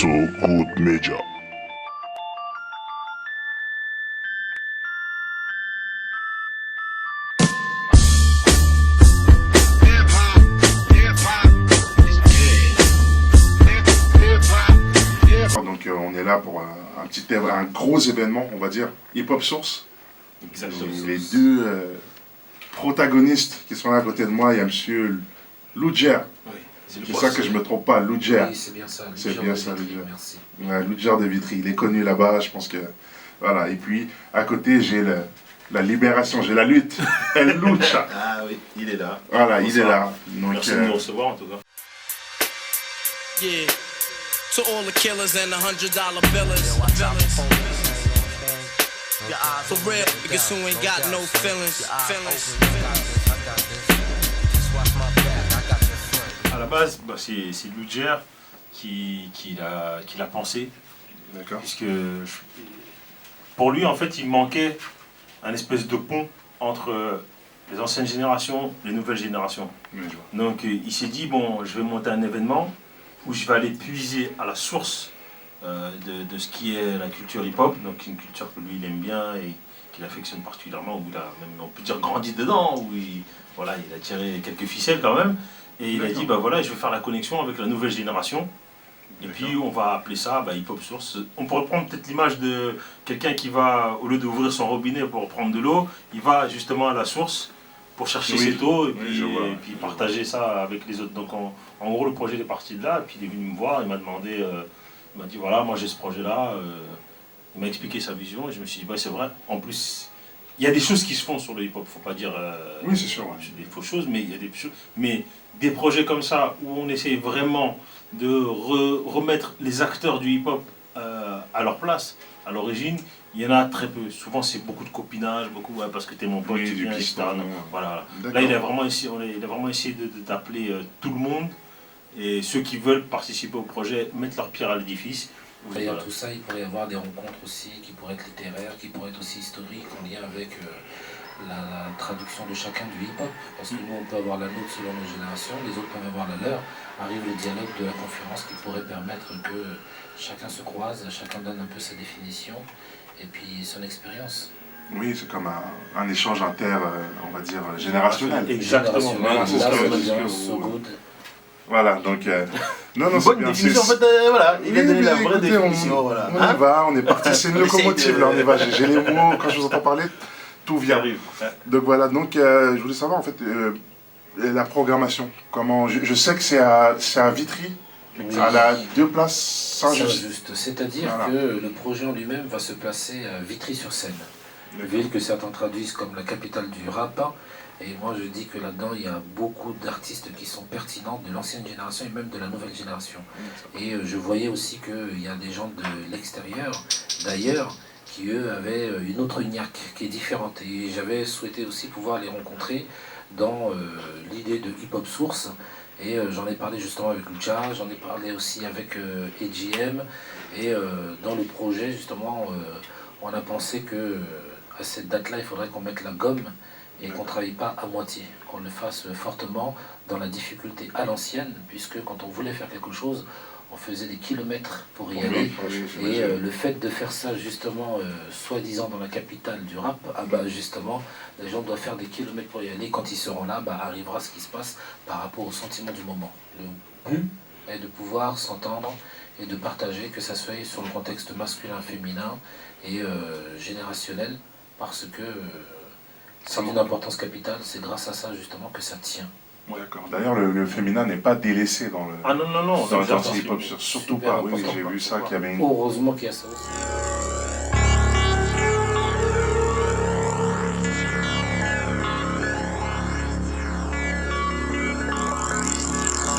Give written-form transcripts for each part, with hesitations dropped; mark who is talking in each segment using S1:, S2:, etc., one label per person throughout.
S1: So Good Media.
S2: Donc on est là pour un gros événement, on va dire, Hip Hop Source.
S3: Exactement.
S2: Les deux protagonistes qui sont là à côté de moi, il y a monsieur Loudjer.
S3: Oui,
S2: C'est ça que je ne me trompe pas, Loudjer.
S4: Oui, c'est bien ça.
S2: C'est bien ça, Loudjer.
S4: Merci.
S2: Ouais, Loudjer de Vitry, il est connu là-bas, je pense que... Voilà, et puis à côté j'ai la libération, j'ai la lutte, El Lucha.
S3: Ah oui, il est là.
S2: Voilà, il est
S3: Bonsoir.
S2: là. Donc,
S3: Merci de nous recevoir en tout cas.
S5: Yeah, to all the killers and the $100 billers. For real, niggas who ain't got no feelings.
S3: À la base, c'est Loudjer qui l'a pensé.
S2: D'accord.
S3: Puisque pour lui, en fait, il manquait un espèce de pont entre les anciennes générations et les nouvelles générations.
S2: Oui, je vois.
S3: Donc il s'est dit, bon, je vais monter un événement où je vais aller puiser à la source de ce qui est la culture hip-hop, donc une culture que lui il aime bien et qu'il affectionne particulièrement, où il a même, on peut dire, grandi dedans, où il a tiré quelques ficelles quand même, et il a dit, bah voilà, je vais faire la connexion avec la nouvelle génération, et puis on va appeler ça hip-hop source. On pourrait prendre peut-être l'image de quelqu'un qui va, au lieu d'ouvrir son robinet pour prendre de l'eau, il va justement à la source pour chercher cette eau et puis partager ça avec les autres. Donc en gros, le projet est parti de là, et puis il est venu me voir, il m'a demandé, il m'a dit voilà, moi j'ai ce projet-là, il m'a expliqué sa vision, et je me suis dit, bah c'est vrai, en plus, il y a des choses qui se font sur le hip-hop, faut pas dire
S2: Oui, c'est sûr. Ouais.
S3: des fausses choses, mais il y a des choses, mais des projets comme ça, où on essaie vraiment de remettre les acteurs du hip-hop à leur place, à l'origine, il y en a très peu. Souvent, c'est beaucoup de copinage, beaucoup parce que t'es mon pote,
S2: Oui,
S3: tu
S2: du
S3: viens,
S2: piston,
S3: etc. Voilà. Là, il a vraiment essayé d'appeler tout le monde, et ceux qui veulent participer au projet mettre leur pierre à l'édifice.
S4: Derrière tout ça, il pourrait y avoir des rencontres aussi qui pourraient être littéraires, qui pourraient être aussi historiques, en lien avec la traduction de chacun du hip-hop. Parce que nous, on peut avoir la nôtre selon nos générations, les autres peuvent avoir la leur. Arrive le dialogue de la conférence qui pourrait permettre que chacun se croise, chacun donne un peu sa définition et puis son expérience.
S2: Oui, c'est comme un échange on va dire, générationnel.
S3: Exactement.
S2: Voilà, c'est ce que
S4: So good.
S2: Voilà, donc... non, c'est
S3: Bonne
S2: bien.
S3: définition, en fait, voilà, il a donné la vraie définition. Voilà.
S2: On y va, on est parti, c'est une locomotive, là, on y va. J'ai les mots, quand je vous entends parler, tout vient. Donc voilà, donc je voulais savoir, en fait, la programmation. Comment, je sais que c'est à Vitry,
S4: Oui.
S2: à la 2 places Saint-Just.
S4: Saint-Just. C'est-à-dire
S2: Voilà.
S4: que le projet en lui-même va se placer à Vitry-sur-Seine. Une ville que certains traduisent comme la capitale du rap. Et moi je dis que là-dedans il y a beaucoup d'artistes qui sont pertinents de l'ancienne génération et même de la nouvelle génération. Et je voyais aussi qu'il y a des gens de l'extérieur, d'ailleurs, qui eux avaient une autre niaque qui est différente. Et j'avais souhaité aussi pouvoir les rencontrer dans l'idée de Hip Hop Source. Et j'en ai parlé justement avec Lucha, j'en ai parlé aussi avec EGM. Et dans le projet justement, on a pensé que à cette date-là, il faudrait qu'on mette la gomme et qu'on ne travaille pas à moitié, qu'on le fasse fortement dans la difficulté à l'ancienne, puisque quand on voulait faire quelque chose, on faisait des kilomètres pour y aller. Et le fait de faire ça justement, soi-disant dans la capitale du rap, justement, les gens doivent faire des kilomètres pour y aller. Quand ils seront là, arrivera ce qui se passe par rapport au sentiment du moment. Le but est de pouvoir s'entendre et de partager, que ça soit sur le contexte masculin, féminin et générationnel, parce que c'est d'une importance capitale, c'est grâce à ça justement que ça tient.
S2: Ouais, d'accord. D'ailleurs, le féminin n'est pas délaissé dans le...
S3: Ah non,
S2: dans le quartier hip-hop, surtout
S4: Super
S2: pas. Oui,
S4: important.
S2: j'ai vu ça, qu'il y avait une...
S4: Heureusement qu'il y a ça aussi.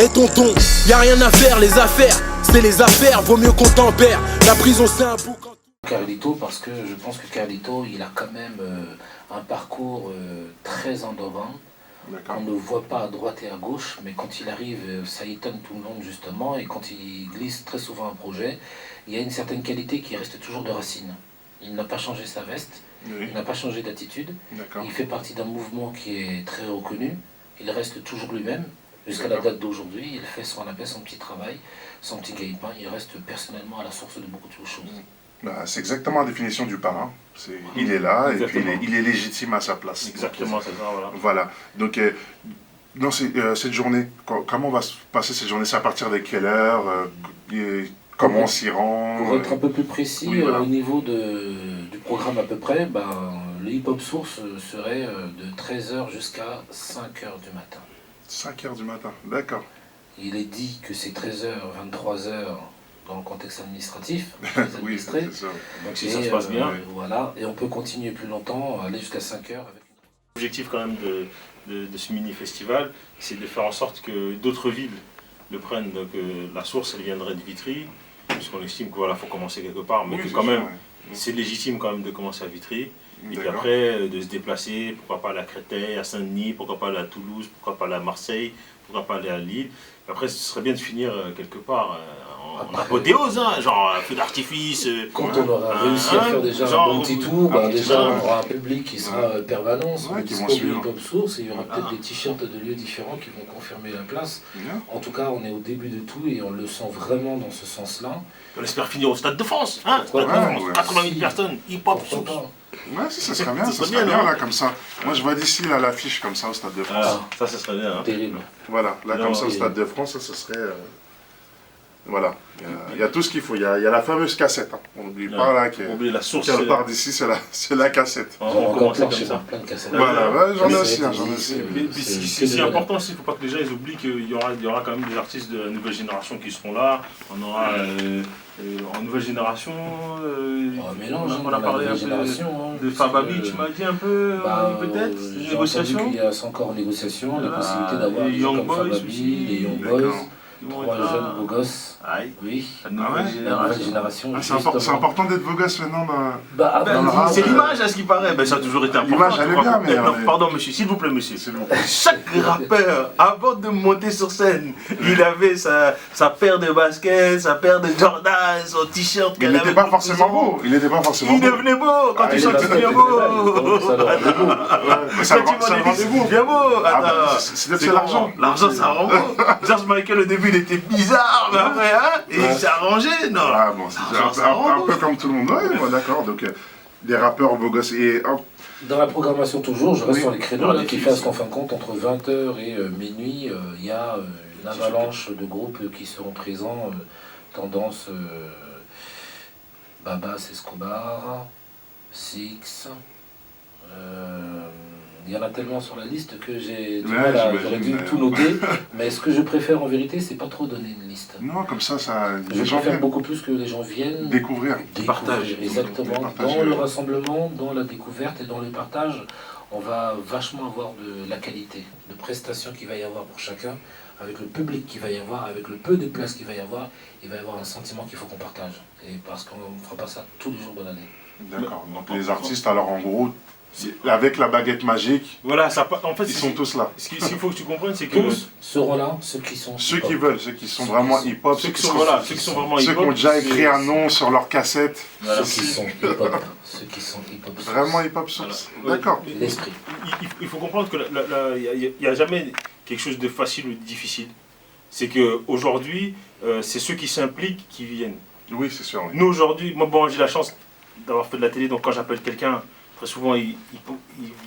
S6: Et tonton, y a rien à faire, les affaires, c'est les affaires, vaut mieux qu'on tempère. La prison c'est un bouc.
S4: Carlito, parce que je pense que Carlito, il a quand même un parcours très endorant. On ne le voit pas à droite et à gauche, mais quand il arrive, ça étonne tout le monde justement, et quand il glisse très souvent un projet, il y a une certaine qualité qui reste toujours de racine. Il n'a pas changé sa veste, il n'a pas changé d'attitude, il fait partie d'un mouvement qui est très reconnu, il reste toujours lui-même, Jusqu'à la date d'aujourd'hui, il fait ce qu'on appelle son petit travail, son petit gagne-pain. Il reste personnellement à la source de beaucoup de choses.
S2: Bah, c'est exactement la définition du parrain. Il est là et puis il est légitime à sa place.
S3: Exactement, c'est ça, voilà.
S2: Voilà. Donc, dans cette journée, comment va se passer cette journée? C'est à partir de quelle heure? Comment on s'y rend?
S4: Pour être un peu plus précis,
S2: oui, voilà.
S4: au niveau du programme à peu près, le hip-hop source serait de 13h jusqu'à 5h du matin.
S2: 5h du matin, d'accord.
S4: Il est dit que c'est 13h, 23h dans le contexte administratif.
S2: Oui, c'est ça.
S3: Donc si ça se passe bien.
S4: Voilà, et on peut continuer plus longtemps, aller jusqu'à 5h.
S3: L'objectif quand même de ce mini-festival, c'est de faire en sorte que d'autres villes le prennent. Donc la source, elle viendrait de Vitry, puisqu'on estime qu'il faut commencer quelque part, mais
S2: Oui,
S3: que quand même,
S2: sûr,
S3: c'est légitime quand même de commencer à Vitry. Et puis
S2: D'accord.
S3: après, de se déplacer, pourquoi pas aller à Créteil, à Saint-Denis, pourquoi pas aller à Toulouse, pourquoi pas aller à Marseille, pourquoi pas aller à Lille. Après, ce serait bien de finir quelque part en apothéose, hein, genre feu d'artifice.
S4: Quand on aura réussi à faire déjà un bon petit tour, déjà on aura un public qui sera permanent sur le discours du hip-hop source, et il y aura peut-être des t-shirts de lieux différents qui vont confirmer la place. En tout cas, on est au début de tout et on le sent vraiment dans ce sens-là.
S3: On espère finir au Stade de France, hein, Stade de France, 80 000 personnes, hip-hop source.
S2: Ouais, ça serait bien, ça serait bien là, comme ça. Moi je vois d'ici là l'affiche comme ça au Stade de France.
S3: Ça serait bien. Hein.
S4: Terrible.
S2: Voilà, là comme ça au Stade de France, ça serait... Voilà, il y a tout ce qu'il faut. Il y a la fameuse cassette. Hein. On n'oublie pas là
S3: que la source.
S2: Qu'elle part d'ici, c'est la cassette.
S3: On commence comme ça.
S4: Plein de cassettes.
S2: Voilà, ouais, j'en ai aussi.
S3: C'est important aussi, il ne faut pas que les gens ils oublient qu'il y aura quand même des artistes de la nouvelle génération qui seront là. On aura en nouvelle génération. On a parlé un peu de Fababi, tu m'as dit un peu peut-être négociation.
S4: Il y a encore négociation, la possibilité d'avoir
S3: les Young Boys
S4: Fababi,
S3: aussi.
S4: les Young Boys. 3 jeunes beaux gosses.
S3: Oui.
S4: La nouvelle génération.
S2: C'est important d'être beau gosse maintenant dans le rap.
S3: C'est l'image à ce qui paraît. Ça a toujours été important.
S2: L'image elle est bien, mais...
S3: Pardon monsieur, s'il vous plaît monsieur. Chaque rappeur, avant de monter sur scène, il avait sa paire de baskets, sa paire de Jordan, son t-shirt.
S2: Il n'était pas forcément beau. Il
S3: devenait beau quand tu chantes, c'est bien beau.
S2: Ça le rendait beau.
S3: Bien beau.
S2: C'est l'argent.
S3: L'argent ça rend beau. George Michael au début il était bizarre, mais après, et il s'est arrangé, non?
S2: Ah bon, c'est un peu comme tout le monde. Ouais, bon, d'accord, donc des rappeurs beaux gosses. Et,
S4: dans la programmation toujours, je reste sur les créneaux là, qui fassent qu'en fin de compte, entre 20h et minuit, il y a une avalanche de groupes qui seront présents, tendance Babas Escobar, Six, il y en a tellement sur la liste que j'aurais dû tout noter, mais ce que je préfère en vérité, c'est pas trop donner une liste.
S2: Non, comme ça,
S4: je préfère beaucoup plus que les gens viennent
S2: découvrir.
S3: Partage.
S4: Exactement, dans le rassemblement, dans la découverte et dans le partage, on va vachement avoir de la qualité, de prestations qu'il va y avoir pour chacun, avec le public qu'il va y avoir, avec le peu de places qu'il va y avoir, il va y avoir un sentiment qu'il faut qu'on partage. Et parce qu'on ne fera pas ça tous les jours de l'année.
S2: D'accord, donc les artistes, alors en gros, avec la baguette magique,
S3: voilà, en fait,
S2: ils sont tous là.
S3: Ce qu'il faut que tu comprennes, c'est que...
S4: Tous seront là, ceux qui sont
S2: ceux qui veulent, ceux qui sont vraiment hip-hop,
S3: ceux qui sont vraiment hip-hop.
S2: Ceux qui ont déjà écrit un nom sur leur cassette.
S4: Ceux qui sont hip-hop. Ceux qui sont hip-hop.
S2: Vraiment hip-hop source. D'accord.
S4: L'esprit.
S3: Il faut comprendre qu'il n'y a jamais quelque chose de facile ou de difficile. C'est qu'aujourd'hui, c'est ceux qui s'impliquent qui viennent.
S2: Oui, c'est sûr. Oui.
S3: Nous, aujourd'hui, moi, bon, j'ai la chance d'avoir fait de la télé, donc quand j'appelle quelqu'un, très souvent, il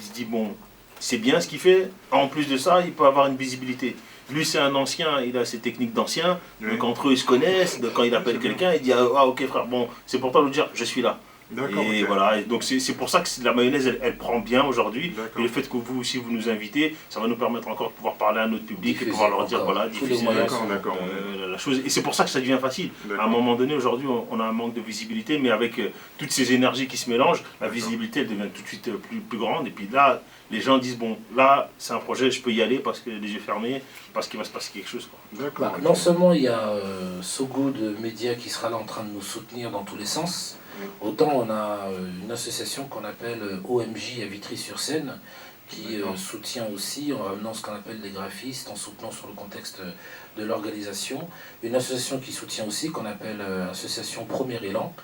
S3: se dit, bon, c'est bien ce qu'il fait. En plus de ça, il peut avoir une visibilité. Lui, c'est un ancien, il a ses techniques d'ancien. Oui. Donc, entre eux, ils se connaissent. Donc, quand il appelle quelqu'un, il dit, ah, ok, frère, bon, c'est pour toi de lui dire, je suis là. Et voilà, et donc c'est pour ça que la mayonnaise, elle prend bien aujourd'hui. Et le fait que vous aussi, vous nous invitez, ça va nous permettre encore de pouvoir parler à notre public et pouvoir leur dire, voilà, diffuser la chose. Et c'est pour ça que ça devient facile. À un moment donné, aujourd'hui, on a un manque de visibilité, mais avec toutes ces énergies qui se mélangent, la visibilité, elle devient tout de suite plus grande. Et puis là, les gens disent, bon, là, c'est un projet, je peux y aller parce que les yeux fermés, parce qu'il va se passer quelque chose.
S4: Non seulement il y a So Good Media qui sera là en train de nous soutenir dans tous les sens, autant on a une association qu'on appelle OMJ à Vitry-sur-Seine qui soutient aussi en ramenant ce qu'on appelle des graphistes, en soutenant sur le contexte de l'organisation. Une association qui soutient aussi qu'on appelle Association Premier Élan,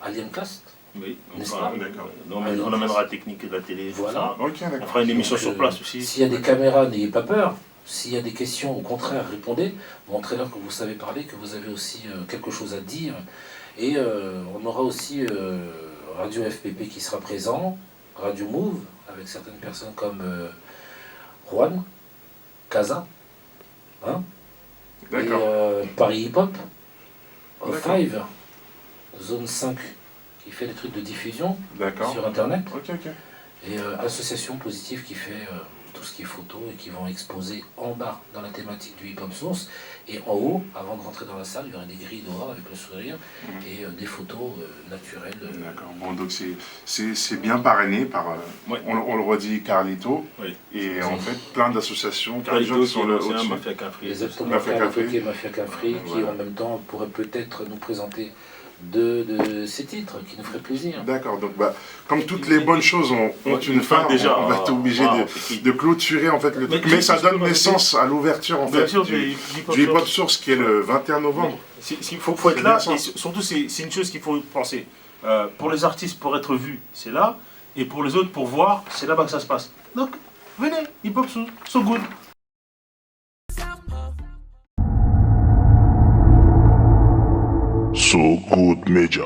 S4: Alien Cast.
S3: Oui, on amènera la technique de la télé.
S4: Voilà.
S3: On fera une émission sur place aussi.
S4: S'il y a des caméras, n'ayez pas peur. S'il y a des questions, au contraire, répondez. Montrez-leur que vous savez parler, que vous avez aussi quelque chose à dire. Et on aura aussi Radio FPP qui sera présent, Radio Move, avec certaines personnes comme Juan, Casa, hein, et Paris Hip Hop, Five, Zone 5, qui fait des trucs de diffusion sur Internet. Et Association Positive qui fait tout ce qui est photo et qui vont exposer en bas dans la thématique du hip-hop source. Et en haut, avant de rentrer dans la salle, il y aura des grilles dehors avec le sourire et des photos naturelles.
S2: D'accord. Bon, donc c'est bien parrainé par, on le redit, Carlito. Et en fait, plein d'associations, plein de gens qui sont au-dessus.
S3: Mafia Cafri.
S4: Exactement, Mafia Cafri, qui en même temps pourrait peut-être nous présenter de ces titres qui nous feraient plaisir.
S2: D'accord, donc comme toutes les bonnes choses ont une fin, déjà, on va être obligé de clôturer en fait le truc. Mais ça donne naissance à l'ouverture en fait du hip-hop source qui est le 21 novembre.
S3: Il faut être là, et surtout c'est une chose qu'il faut penser. Pour les artistes, pour être vus, c'est là, et pour les autres, pour voir, c'est là-bas que ça se passe. Donc, venez, hip-hop so good.
S2: So Good Media.